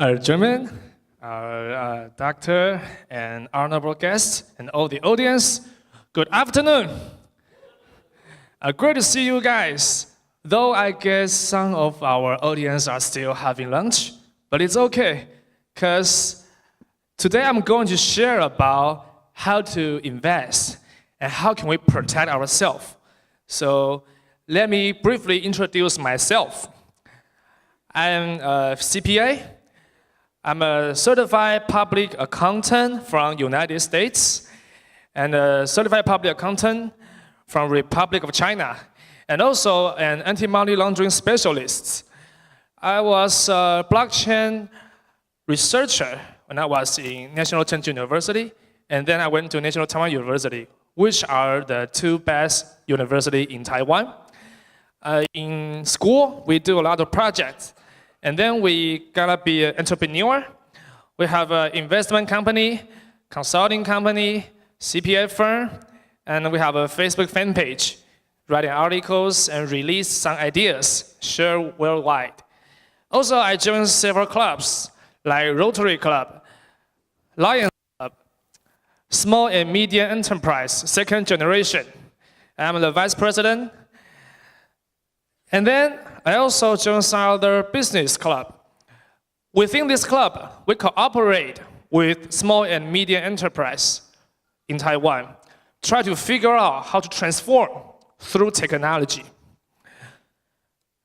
Our German, our doctor, and honorable guests, and all the audience, good afternoon. Great to see you guys. Though I guess some of our audience are still having lunch, but it's okay, because today I'm going to share about how to invest and how can we protect ourselves. So let me briefly introduce myself. I'm a CPA. I'm a certified public accountant from United States and a certified public accountant from Republic of China, and also an anti-money laundering specialist. I was a blockchain researcher when I was in National Chengchi University, and then I went to National Taiwan University, which are the two best universities in Taiwan. In school, we do a lot of projects. And then we gotta be an entrepreneur. We have an investment company, consulting company, CPA firm, and we have a Facebook fan page, writing articles and release some ideas, share worldwide. Also, I joined several clubs, like Rotary Club, Lions Club, Small and Medium Enterprise, second generation. I'm the vice president. And then I also joined some other business club. Within this club, we cooperate with small and medium enterprise in Taiwan, try to figure out how to transform through technology.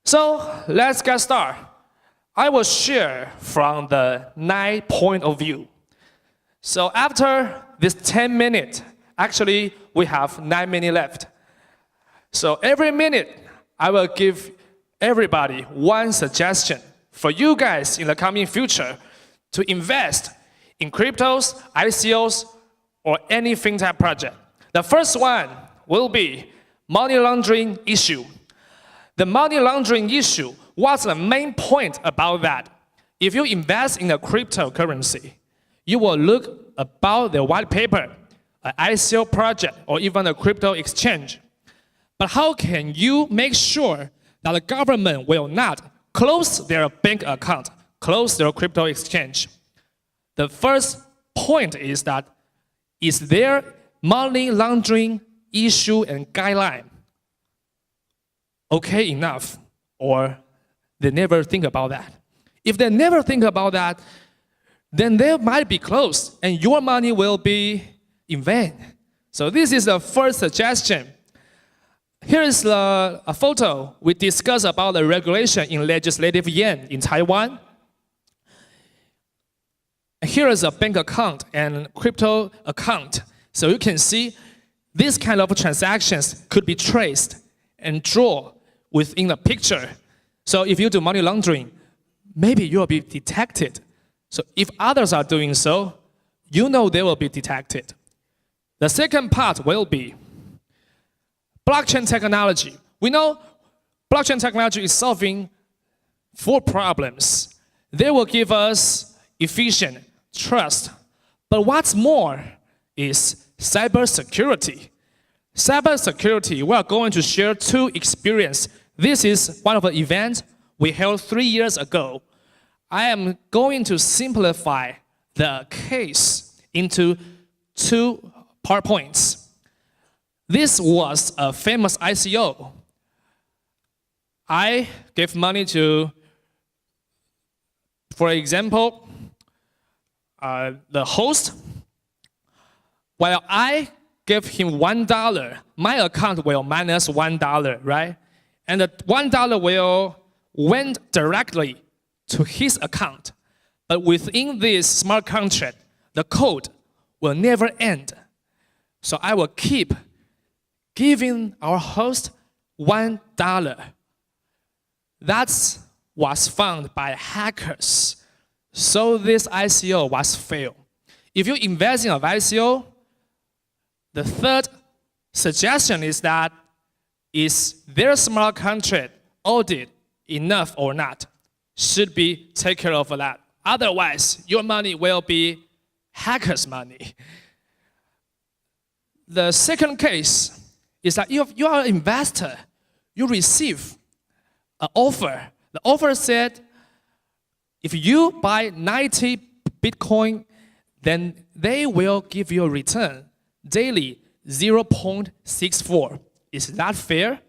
So let's get started. I will share from the 9 point of view. So after this 10 minutes, actually we have 9 minutes left. So every minute, I will give everybody one suggestion for you guys in the coming future to invest in cryptos, ICOs, or any fintech project. The first one will be money laundering issue. The money laundering issue, what's the main point about that? If you invest in a cryptocurrency, you will look about the white paper, an ICO project, or even a crypto exchange. But how can you make sure that the government will not close their bank account, close their crypto exchange? The first point is that, is there money laundering issue and guideline okay enough, or they never think about that? If they never think about that, then they might be closed and your money will be in vain. So this is the first suggestion. Here is a photo. We discussed about the regulation in legislative yuan in Taiwan. Here is a bank account and crypto account. So you can see these kind of transactions could be traced and drawn within the picture. So if you do money laundering, maybe you will be detected. So if others are doing so, you know they will be detected. The second part will be blockchain technology. We know blockchain technology is solving 4 problems. They will give us efficient, trust. But what's more is cybersecurity. Cybersecurity, we are going to share 2 experiences. This is one of the events we held 3 years ago. I am going to simplify the case into 2 PowerPoints. This was a famous ICO. I gave money to, for example, the host. While I gave him $1, my account will minus $1, right? And the $1 will went directly to his account. But within this smart contract, the code will never end. So I will keep giving our host $1. That was found by hackers. So this ICO was failed. If you invest in an ICO, the third suggestion is that, is their smart contract audit enough or not? Should be take care of that. Otherwise, your money will be hackers' money. The second case is that if you are an investor, you receive an offer. The offer said, If you buy 90 Bitcoin, then they will give you a return daily 0.64. Is that fair?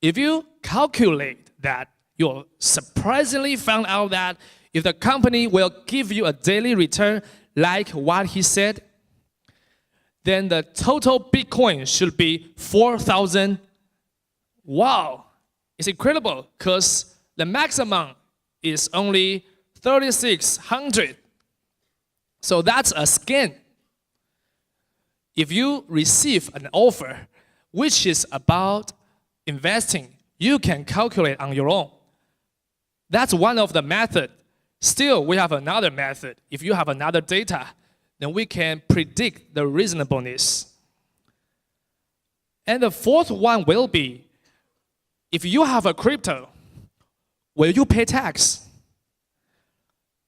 If you calculate that, you'll surprisingly found out that if the company will give you a daily return like what he said, then the total Bitcoin should be 4,000. Wow, it's incredible because the maximum is only 3,600. So that's a scam. If you receive an offer which is about investing, you can calculate on your own. That's one of the methods. Still, we have another method. If you have another data, then we can predict the reasonableness. And the fourth one will be, if you have a crypto, will you pay tax?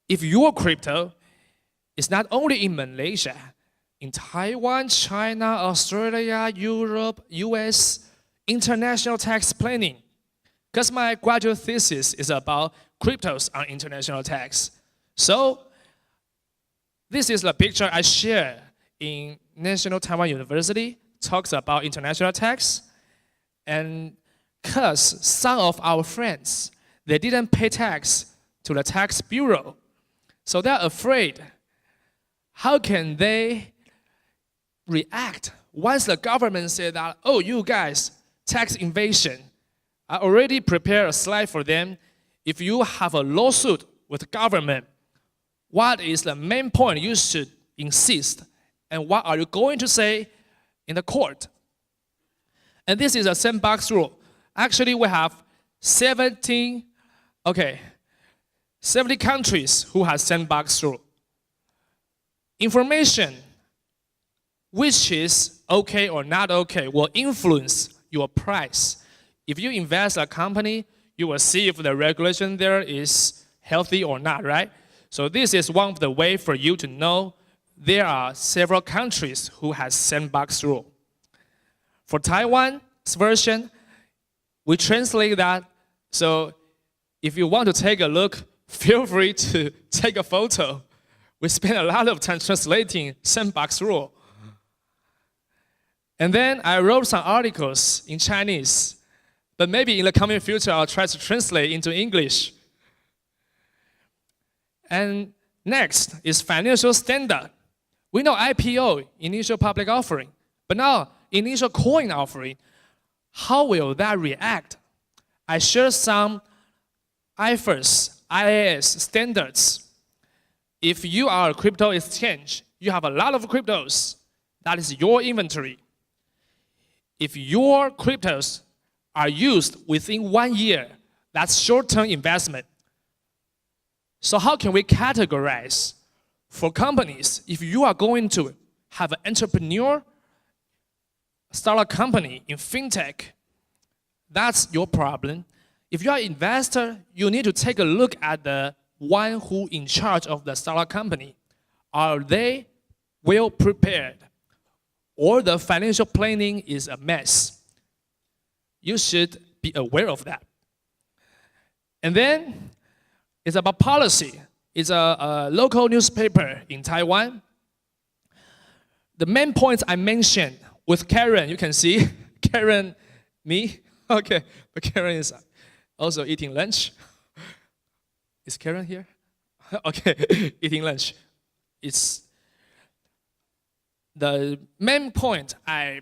If your crypto is not only in Malaysia, in Taiwan, China, Australia, Europe, US, international tax planning. Because my graduate thesis is about cryptos on international tax. So this is the picture I share in National Taiwan University, talks about international tax. And because some of our friends, they didn't pay tax to the tax bureau. So they're afraid. How can they react once the government said that, oh, you guys, tax evasion? I already prepared a slide for them. If you have a lawsuit with the government, what is the main point you should insist? And what are you going to say in the court? And this is a sandbox rule. Actually, we have 70 countries who have sandbox rule. Information which is okay or not okay will influence your price. If you invest in a company, you will see if the regulation there is healthy or not, right? So this is one of the ways for you to know there are several countries who have sandbox rule. For Taiwan's version, we translate that. So if you want to take a look, feel free to take a photo. We spend a lot of time translating sandbox rule. And then I wrote some articles in Chinese, but maybe in the coming future I'll try to translate into English. And next is financial standard. We know IPO, initial public offering, but now initial coin offering. How will that react? I share some IFRS, IAS standards. If you are a crypto exchange, you have a lot of cryptos. That is your inventory. If your cryptos are used within 1 year, that's short-term investment. So how can we categorize? For companies, if you are going to have an entrepreneur, start a company in fintech, that's your problem. If you are an investor, you need to take a look at the one who in charge of the startup company. Are they well prepared? Or the financial planning is a mess? You should be aware of that. And then it's about policy. It's a local newspaper in Taiwan. The main points I mentioned with Karen, you can see, Karen, me, okay, but Karen is also eating lunch. Is Karen here? Okay, eating lunch. It's the main point I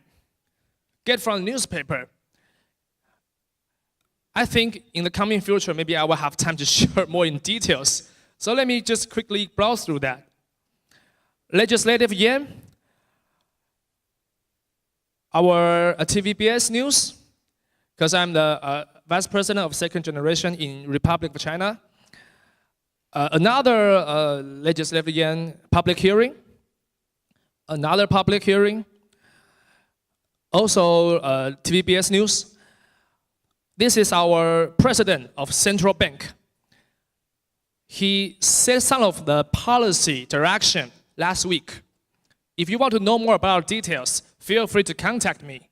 get from the newspaper. I think in the coming future, maybe I will have time to share more in details. So let me just quickly browse through that. Legislative year, our TVBS news, because I'm the vice president of second generation in Republic of China. Another legislative year public hearing, another public hearing, also TVBS news. This is our president of central bank. He said some of the policy direction last week. If you want to know more about details, feel free to contact me.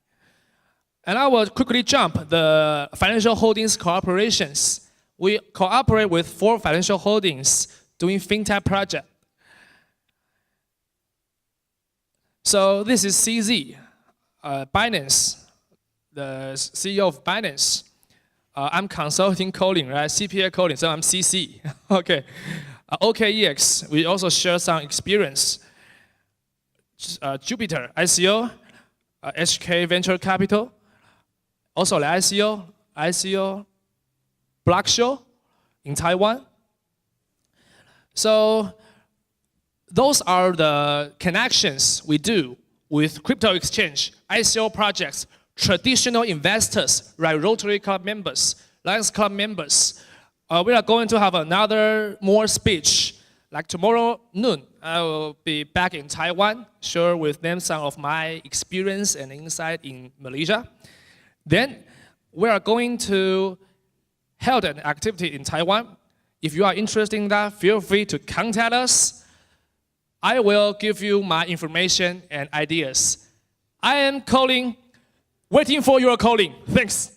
And I will quickly jump the financial holdings corporations. we cooperate with 4 financial holdings doing fintech project. So this is CZ, Binance, the CEO of Binance. I'm consulting coding, right? CPA coding, so I'm CC. Okay. OKEX, we also share some experience. Jupiter, ICO, HK Venture Capital, also the ICO, Blockshow in Taiwan. So those are the connections we do with crypto exchange, ICO projects, traditional investors, right? Rotary Club members, Lions Club members. We are going to have another more speech. Like tomorrow noon, I will be back in Taiwan, share with them some of my experience and insight in Malaysia. Then we are going to hold an activity in Taiwan. If you are interested in that, feel free to contact us. I will give you my information and ideas. I am calling, waiting for your calling. Thanks.